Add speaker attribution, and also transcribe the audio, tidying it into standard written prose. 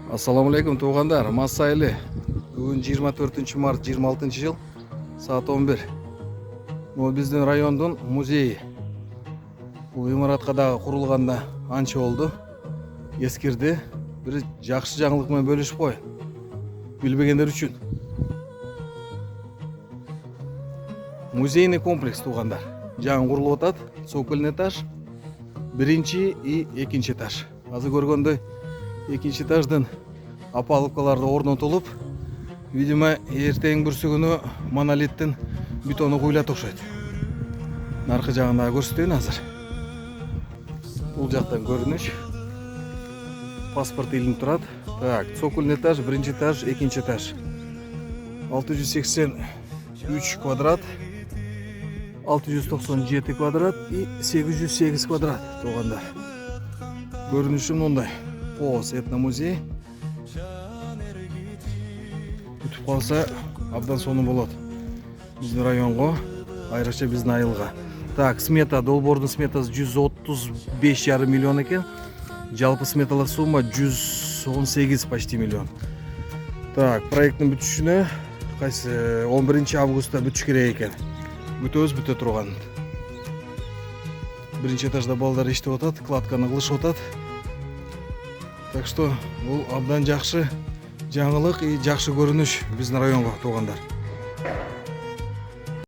Speaker 1: Assalamu alaikum туғандар, Масайлы. Бүгін 24 март 26 жыл, саат 11. Бұл біздің райондың музейі. Бұл имаратқа дағы құрылғанда анча oldu. Ескерді. Бір жақсы жаңылықмен бөлішіп қой. Білбегендер үшін. Музейный комплекс туғандар. Жаңы құрылып отады. Цокольный этаж, бірінші и екінші этаж. Азы көргенде екінші этаждан опалубкаларды орнатылып, видимо, ертең бүрсі күні монолиттің бетоны құйылады ұқсайды. Нарқы жағына көрсетейін азыр. Бұл жақтан көрініш. Паспорт илініп тұрады. Так, цокольный этаж, бірінші этаж, екінші этаж. 683 квадрат, 697 квадрат и 808 квадрат туғандар. Көрініші мұндай. Қос этномузей. Күтіп қалса, абдан соны болады. Біздің районға, айрықша біздің айылға. Так, смета, долбордың сметасы 135,5 миллион екен. Жалпы сметалар сумма 118 почти миллион. Так, проекттің бүтішіне 11 августта бүтіш керек екен. Бүте тұрған. Бірінші этажда балдар ештіп отады, кладканы қылыш отады. Так что бұл абдан жақсы жаңылық и жақсы көрініш біздің районға туғандар.